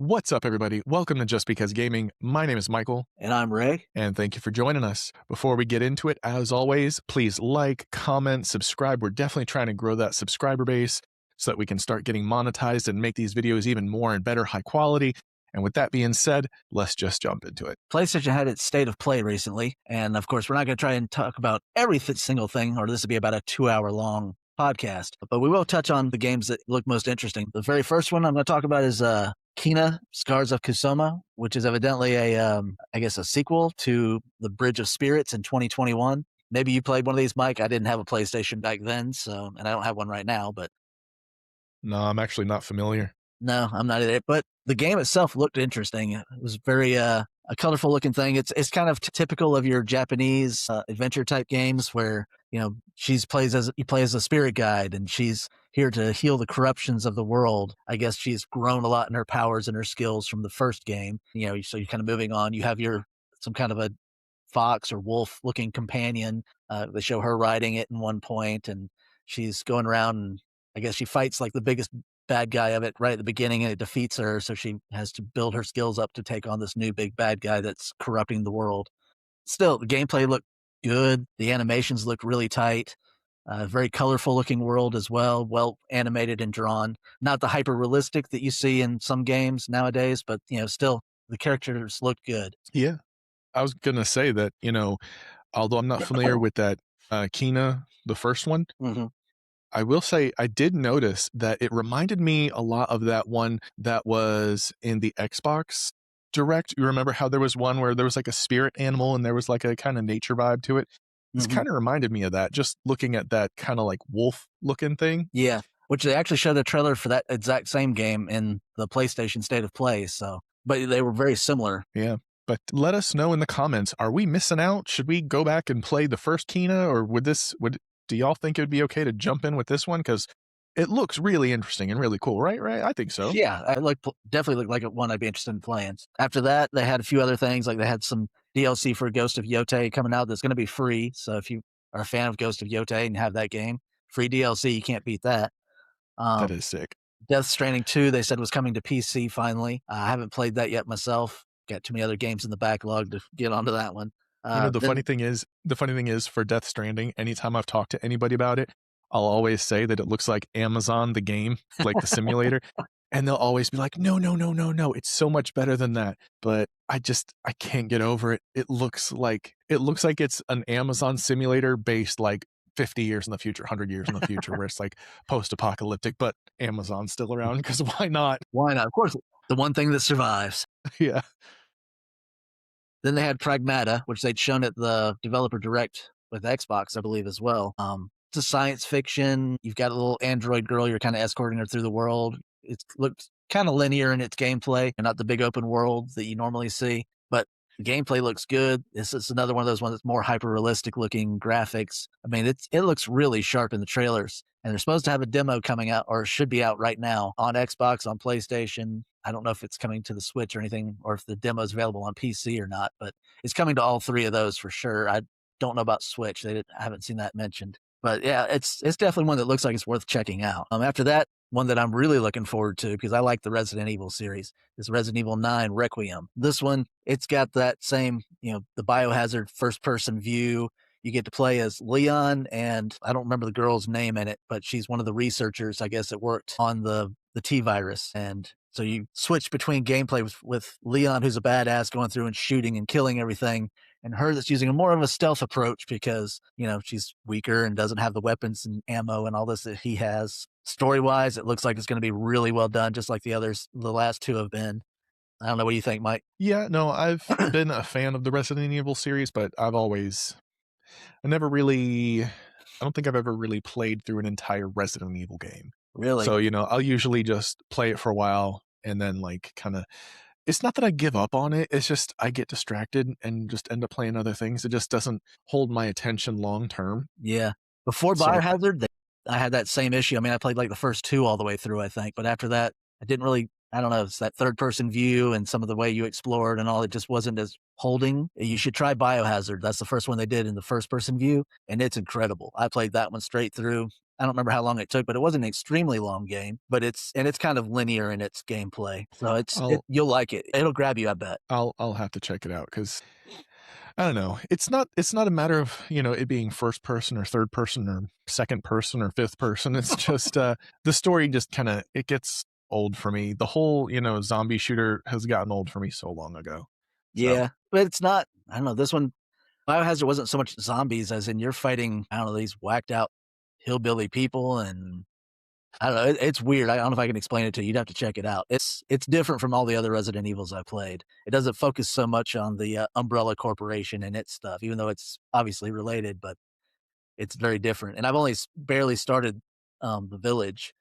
What's up, everybody? Welcome to Just Because Gaming. My name is Michael, And I'm Ray. and thank you for joining us. Before we get into it, as always, please like, comment, subscribe. We're definitely trying to grow that subscriber base so that we can start getting monetized and make these videos even more and better high quality. And with that being said, let's just jump into it. PlayStation had its state of play recently, and of course, we're not going to try and talk about every single thing, or this would be about a 2-hour long podcast. But we will touch on the games that look most interesting. The very first one I'm going to talk about is Kena: Scars of Kusoma, which is evidently a sequel to The Bridge of Spirits in 2021. Maybe you played one of these, Mike. I didn't have a PlayStation back then, and I don't have one right now, but No, I'm actually not familiar. no, I'm not either. But the game itself looked interesting. It was very a colorful looking thing. It's kind of typical of your Japanese adventure type games where you play as a spirit guide, and she's here to heal the corruptions of the world. I guess she's grown a lot in her powers and her skills from the first game. So you're kind of moving on. You have some kind of a fox or wolf looking companion. They show her riding it in one point, and she's going around, and I guess she fights like the biggest bad guy of it right at the beginning, and it defeats her. So she has to build her skills up to take on this new big bad guy that's corrupting the world. Still, the gameplay looked good. The animations looked really tight. Very colorful looking world as well animated and drawn. Not the hyper realistic that you see in some games nowadays, but still the characters looked good. Yeah, I was going to say that, although I'm not familiar with that Kena, the first one, Mm-hmm. I will say I did notice that it reminded me a lot of that one that was in the Xbox Direct. You remember how there was one where there was like a spirit animal and there was like a kind of nature vibe to it? This Mm-hmm. kind of reminded me of that, just looking at that kind of like wolf looking thing. Yeah, which they actually showed a trailer for that exact same game in the PlayStation State of Play. So, but they were very similar. Yeah. But let us know in the comments, are we missing out? Should we go back and play the first Kena, or do y'all think it would be okay to jump in with this one? Because it looks really interesting and really cool, right? Right? I think so. Yeah, definitely looked like one I'd be interested in playing. After that, they had a few other things, like they had some DLC for Ghost of Yotei coming out that's going to be free. So if you are a fan of Ghost of Yotei and have that game, free DLC, you can't beat that. That Um, is sick. Death Stranding 2, they said was coming to PC finally. I haven't played that yet myself. Got too many other games in the backlog to get onto that one. The funny thing is for Death Stranding, anytime I've talked to anybody about it, I'll always say that it looks like Amazon, the game, like the simulator. And they'll always be like, no, no, no, no, no. It's so much better than that. But I can't get over it. It looks like it's an Amazon simulator based like 50 years in the future, 100 years in the future, where it's like post-apocalyptic, but Amazon's still around because why not? Why not? Of course, the one thing that survives. Yeah. Then they had Pragmata, which they'd shown at the developer direct with Xbox, I believe, as well. It's a science fiction. You've got a little android girl. You're kind of escorting her through the world. It looks kind of linear in its gameplay, and not the big open world that you normally see. But the gameplay looks good. This is another one of those ones that's more hyper realistic looking graphics. I mean, it looks really sharp in the trailers. And they're supposed to have a demo coming out, or should be out right now, on Xbox, on PlayStation. I don't know if it's coming to the Switch or anything, or if the demo is available on PC or not, but it's coming to all three of those for sure. I don't know about Switch. I haven't seen that mentioned. But yeah, it's definitely one that looks like it's worth checking out. After that, one that I'm really looking forward to, because I like the Resident Evil series, is Resident Evil 9 Requiem. This one, it's got that same, the Biohazard first-person view. You get to play as Leon, and I don't remember the girl's name in it, but she's one of the researchers, I guess, that worked on the T-virus. And so you switch between gameplay with Leon, who's a badass, going through and shooting and killing everything, and her that's using more of a stealth approach because, she's weaker and doesn't have the weapons and ammo and all this that he has. Story-wise, it looks like it's going to be really well done, just like the last two have been. I don't know. What do you think, Mike? Yeah, no, I've been a fan of the Resident Evil series, but I don't think I've ever really played through an entire Resident Evil game. Really? So, I'll usually just play it for a while and then like kind of, it's not that I give up on it. It's just I get distracted and just end up playing other things. It just doesn't hold my attention long term. Yeah. Before So, Biohazard, I had that same issue. I mean, I played like the first two all the way through, I think. But after that, I didn't really, I don't know, it's that third person view and some of the way you explored and all, it just wasn't as holding. You should try Biohazard. That's the first one they did in the first person view, and it's incredible. I played that one straight through. I don't remember how long it took, but it wasn't an extremely long game. But it's kind of linear in its gameplay, so I'll you'll like it. It'll grab you, I bet. I'll have to check it out because I don't know. It's not a matter of, it being first person or third person or second person or fifth person. It's just the story just kind of it gets old for me. The whole, zombie shooter has gotten old for me so long ago. So, Yeah, but it's not. I don't know. This one, Biohazard wasn't so much zombies as in you're fighting. I don't know, these whacked out hillbilly people, and I don't know. It's weird. I don't know if I can explain it to you. You'd have to check it out. It's different from all the other Resident Evils I played. It doesn't focus so much on the Umbrella Corporation and its stuff, even though it's obviously related, but it's very different. And I've only barely started the village.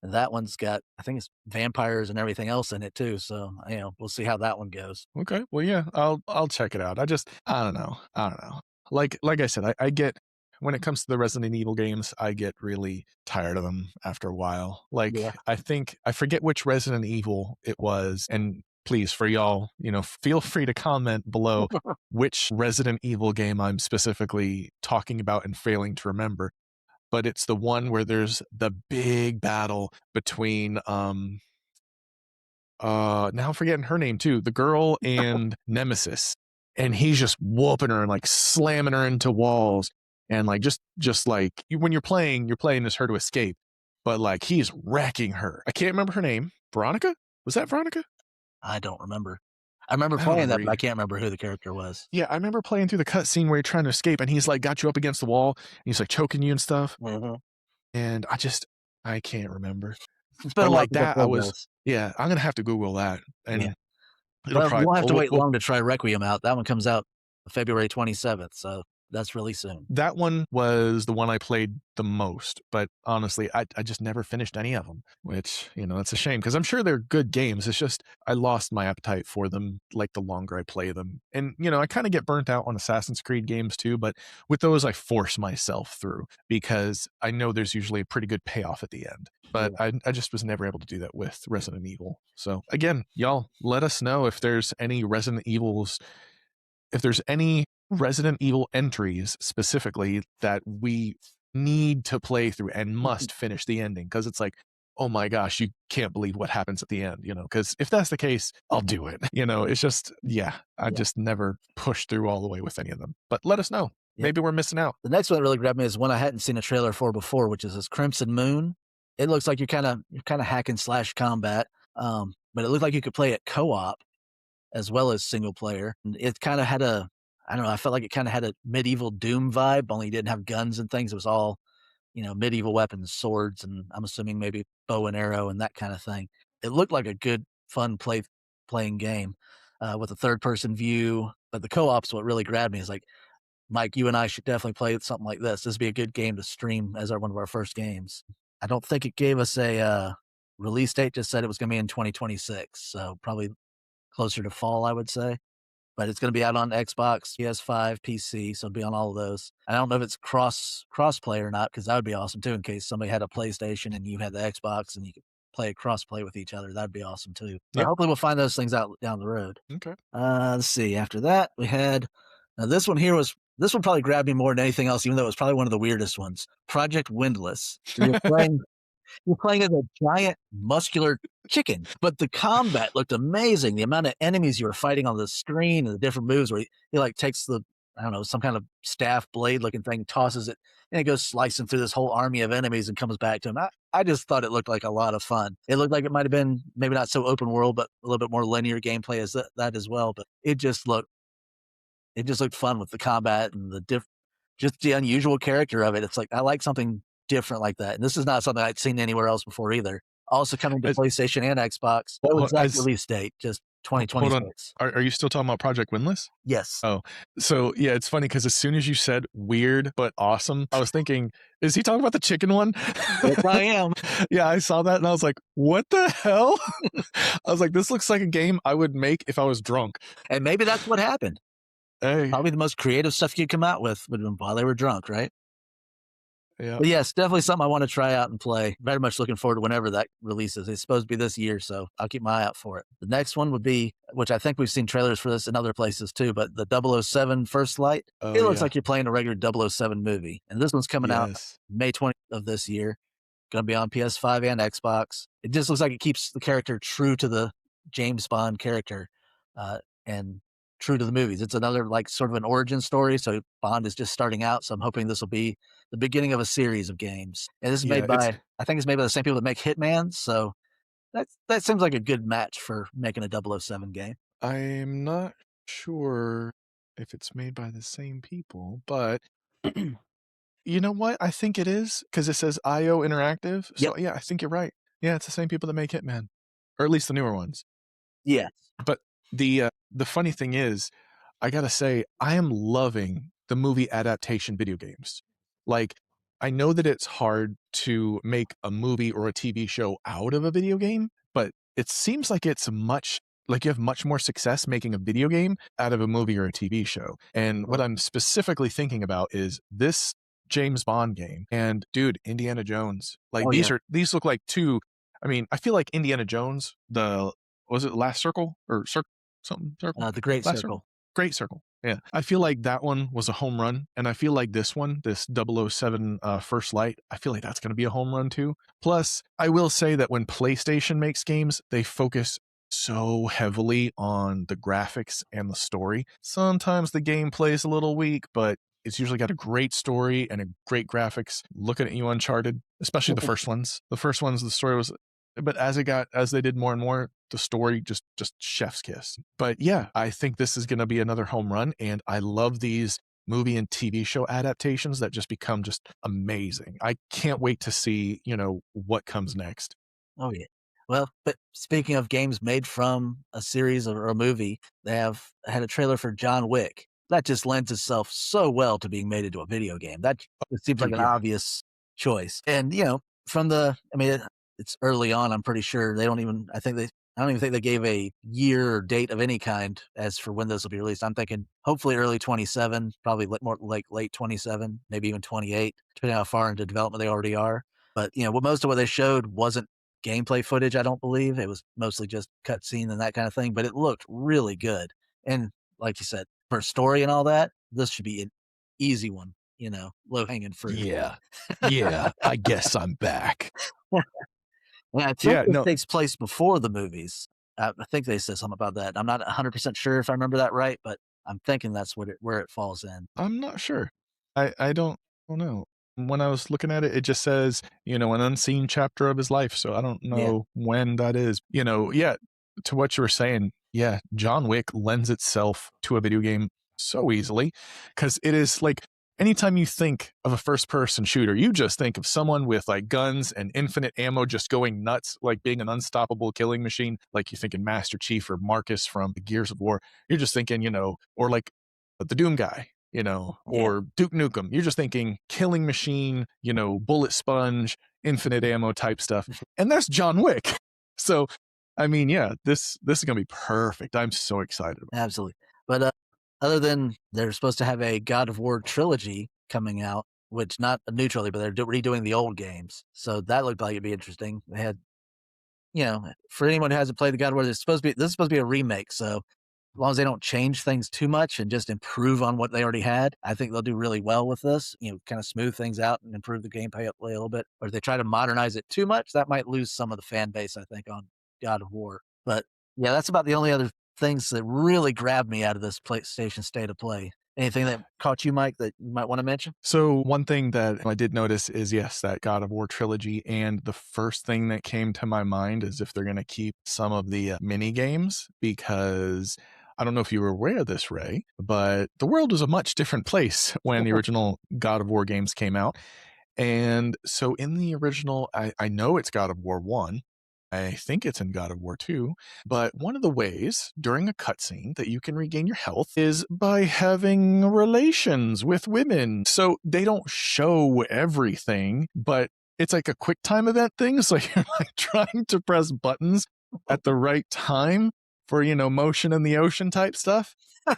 And that one's got, I think it's vampires and everything else in it too. So we'll see how that one goes. okay. Well, yeah, I'll check it out. I don't know. I don't know. Like I said, I get when it comes to the Resident Evil games, I get really tired of them after a while. Yeah. Like I think I forget which Resident Evil it was, and please for y'all, feel free to comment below which Resident Evil game I'm specifically talking about and failing to remember. But it's the one where there's the big battle between now I'm forgetting her name too, the girl and Nemesis, and he's just whooping her and like slamming her into walls, and like just like when you're playing as her to escape, but like he's wrecking her. I can't remember her name. Veronica, was that Veronica? I don't remember. I remember I don't playing that, remember but I either. can't remember who the character was. Yeah, I remember playing through the cutscene where you're trying to escape, and he's like got you up against the wall, and he's like choking you and stuff, Mhm. and I can't remember. It's been But a while like since I that, played those. yeah, I'm gonna have to Google that, Yeah. and it'll Well, you probably, won't have to wait well, long to try Requiem out. That one comes out February 27th, so that's really soon. that one was the one I played the most, but honestly, I just never finished any of them, which, it's a shame because I'm sure they're good games. It's just I lost my appetite for them like the longer I play them. And, I kind of get burnt out on Assassin's Creed games too, but with those, I force myself through because I know there's usually a pretty good payoff at the end. But Yeah. I just was never able to do that with Resident Evil. So again, y'all let us know if there's any if there's any Resident Evil entries specifically that we need to play through and must finish the ending because it's like, oh my gosh, you can't believe what happens at the end, because if that's the case, I'll do it. It's just, yeah, I Yeah. just never pushed through all the way with any of them. But let us know. Yeah. Maybe we're missing out. The next one that really grabbed me is one I hadn't seen a trailer for before, which is this Crimson Moon. It looks like you're kind of hack and slash combat, but it looked like you could play it co-op as well as single player. And it kind of had I don't know, I felt like it kind of had a medieval Doom vibe, only it didn't have guns and things. It was all, medieval weapons, swords, and I'm assuming maybe bow and arrow and that kind of thing. It looked like a good, fun playing game with a third person view. But the co-op's what really grabbed me. Is like, Mike, you and I should definitely play something like this. This would be a good game to stream as one of our first games. I don't think it gave us a release date. Just said it was going to be in 2026, so probably closer to fall, I would say. But it's going to be out on Xbox, PS5, PC, so it'll be on all of those. I don't know if it's cross-play or not, because that would be awesome too. In case somebody had a PlayStation and you had the Xbox, and you could play cross-play with each other, that'd be awesome too. So Yep. hopefully we'll find those things out down the road. Okay. Let's see. After that, we had this one here this one probably grabbed me more than anything else, even though it was probably one of the weirdest ones. Project Windless. You're playing as a giant muscular chicken, but the combat looked amazing. The amount of enemies you were fighting on the screen and the different moves where he like takes I don't know, some kind of staff blade looking thing, tosses it, and it goes slicing through this whole army of enemies and comes back to him. I just thought it looked like a lot of fun. It looked like it might have been maybe not so open world, but a little bit more linear gameplay as that as well. But it just looked fun with the combat and just the unusual character of it. It's like I like something different like that, and this is not something I'd seen anywhere else before either. Also coming to As, PlayStation and Xbox. No exact as release date, just hold on. 2026. Are you still talking about Project Windless? Yes. Oh, so yeah, it's funny because as soon as you said weird but awesome, I was thinking, is he talking about the chicken one? Yes, I am. Yeah, I saw that and I was like, what the hell? I was like, this looks like a game I would make if I was drunk. And maybe that's what happened. Hey, Probably the most creative stuff you could come out with would have been while they were drunk, right? Yeah. But yes, definitely something I want to try out and play. Very much looking forward to whenever that releases. It's supposed to be this year, so I'll keep my eye out for it. The next one would be, which I think we've seen trailers for this in other places too, but the 007 First Light. Oh It looks yeah. like you're playing a regular 007 movie. And this one's coming out Yes. May 20th of this year. Going to be on PS5 and Xbox. It just looks like it keeps the character true to the James Bond character, and true to the movies. It's another like sort of an origin story. So Bond is just starting out. So I'm hoping this will be the beginning of a series of games. And this is Yeah, made it's by, I think it's made by the same people that make Hitman. So that seems like a good match for making a 007 game. I'm not sure if it's made by the same people, but you know what? I think it is because it says IO Interactive. Yep. So yeah, I think you're right. Yeah, it's the same people that make Hitman, or at least the newer ones. Yes. But the funny thing is, I gotta say, I am loving the movie adaptation video games. Like, I know that it's hard to make a movie or a TV show out of a video game, but it seems like it's much like you have much more success making a video game out of a movie or a TV show. And what Well, I'm specifically thinking about is this James Bond game and dude, Indiana Jones. Like oh yeah. these look like two. I mean, I feel like Indiana Jones, the was it Last Circle or Circle something Circle? The Great Last Circle? Circle. Great Circle. Yeah. I feel like that one was a home run. And I feel like this one, this 007 First Light, I feel like that's going to be a home run too. Plus, I will say that when PlayStation makes games, they focus so heavily on the graphics and the story. Sometimes the gameplay is a little weak, but it's usually got a great story and a great graphics. Looking at you, Uncharted, especially the first ones. The first ones, the story was, but as they did more and more, the story just chef's kiss. But yeah, I think this is going to be another home run, and I love these movie and TV show adaptations that just become just amazing. I can't wait to see, what comes next. Oh yeah. Well, but speaking of games made from a series or a movie, they have had a trailer for John Wick. That just lends itself so well to being made into a video game. That it seems like Dude, an yeah. obvious choice. And from I mean, it's early on. I'm pretty sure they don't even. I don't even think they gave a year or date of any kind as for when this will be released. I'm thinking hopefully early 27, probably more like late 27, maybe even 28, depending on how far into development they already are. But most of what they showed wasn't gameplay footage, I don't believe. It was mostly just cutscene and that kind of thing, but it looked really good. And like you said, for story and all that, this should be an easy one, low hanging fruit. Yeah. Yeah. I guess I'm back. And I think Yeah. this No, takes place before the movies. I think they said something about that. I'm not 100% sure if I remember that right, but I'm thinking that's where it falls in. I'm not sure. I don't know. When I was looking at it, it just says, an unseen chapter of his life. So I don't Yeah. know when that is. Yeah, to what you were saying, yeah, John Wick lends itself to a video game so easily because it is like anytime you think of a first person shooter, you just think of someone with like guns and infinite ammo just going nuts, like being an unstoppable killing machine. Like you think in Master Chief or Marcus from the Gears of War. You're just thinking, or like the Doom guy, Yeah. or Duke Nukem. You're just thinking killing machine, bullet sponge, infinite ammo type stuff. And that's John Wick. So, I mean, yeah, this is going to be perfect. I'm so excited about Absolutely. But other than they're supposed to have a God of War trilogy coming out, which not a new trilogy, but they're redoing the old games. So that looked like it'd be interesting. They had, for anyone who hasn't played the God of War, this is supposed to be a remake. So as long as they don't change things too much and just improve on what they already had, I think they'll do really well with this. Kind of smooth things out and improve the gameplay a little bit. Or if they try to modernize it too much, that might lose some of the fan base, I think, on God of War. But yeah, that's about the only other things that really grabbed me out of this PlayStation State of Play. Anything that caught you, Mike, that you might want to mention? So one thing that I did notice is yes, that God of War trilogy, and the first thing that came to my mind is if they're going to keep some of the mini games, because I don't know if you were aware of this, Ray, but the world was a much different place when the original God of War games came out. And so in the original, I know it's God of War 1. I think it's in God of War 2, but one of the ways during a cutscene that you can regain your health is by having relations with women. So they don't show everything, but it's like a quick time event thing. So you're like trying to press buttons at the right time for, motion in the ocean type stuff.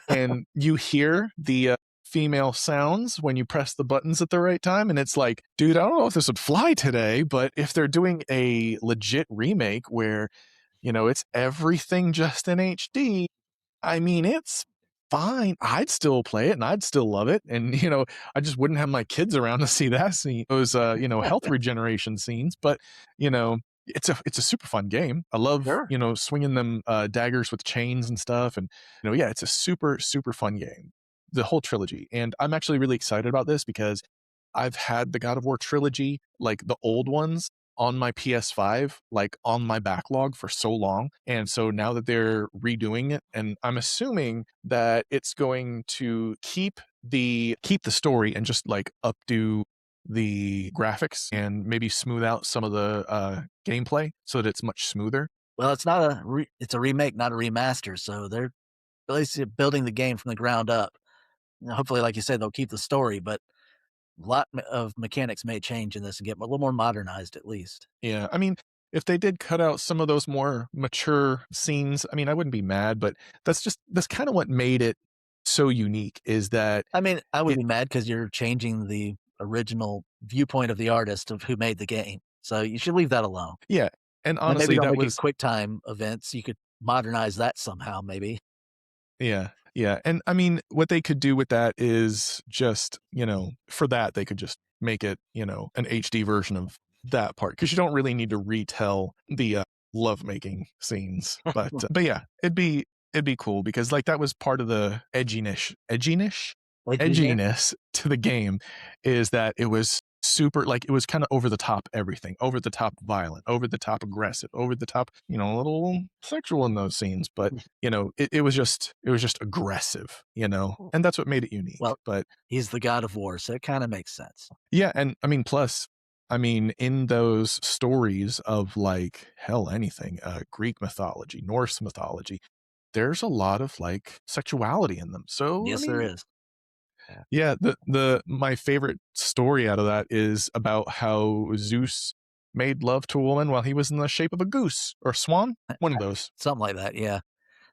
And you hear the female sounds when you press the buttons at the right time. And it's like, dude, I don't know if this would fly today, but if they're doing a legit remake where, it's everything just in HD, I mean, it's fine. I'd still play it and I'd still love it. And, I just wouldn't have my kids around to see that scene, those, health regeneration scenes. But, you know, it's a super fun game. I love, Sure. swinging them daggers with chains and stuff. And, yeah, it's a super, super fun game, the whole trilogy. And I'm actually really excited about this because I've had the God of War trilogy, like the old ones, on my PS5, like on my backlog for so long. And so now that they're redoing it, and I'm assuming that it's going to keep the story and just like updo the graphics and maybe smooth out some of the gameplay so that it's much smoother. Well, it's not it's a remake, not a remaster. So they're basically building the game from the ground up. Hopefully, like you said, they'll keep the story, but a lot of mechanics may change in this and get a little more modernized at least. Yeah, I mean, if they did cut out some of those more mature scenes, I mean, I wouldn't be mad, but that's kind of what made it so unique is that I mean, I would it be mad because you're changing the original viewpoint of the artist of who made the game. So you should leave that alone. yeah, and And then maybe honestly, don't that make it was quick time events. You could modernize that somehow, maybe. yeah, yeah, and I mean, what they could do with that is just, for that, they could just make it, an HD version of that part because you don't really need to retell the, lovemaking scenes, but yeah, it'd be cool because, like, that was part of the Edginess. edginess to the game is that it was super like, it was kinda over the top everything, over the top violent, over the top aggressive, over the top, a little sexual in those scenes, but, it was just aggressive, and that's what made it unique, Well, but he's the god of war, so it kind of makes sense. yeah, and I mean, plus, I mean, in those stories of like, hell, anything, Greek mythology, Norse mythology, there's a lot of like sexuality in them. So, I Yes, there mean, is. Yeah. yeah, the my favorite story out of that is about how Zeus made love to a woman while he was in the shape of a goose or swan, one of those. Something like that. Yeah.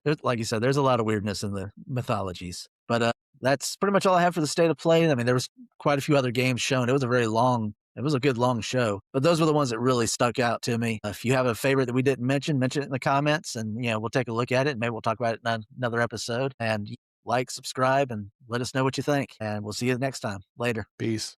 There's, like you said, there's a lot of weirdness in the mythologies. But that's pretty much all I have for the state of play. I mean, there was quite a few other games shown. It was a good long show, but those were the ones that really stuck out to me. If you have a favorite that we didn't mention it in the comments and, we'll take a look at it and maybe we'll talk about it in another episode and like, subscribe and let us know what you think. And we'll see you next time. Later. Peace.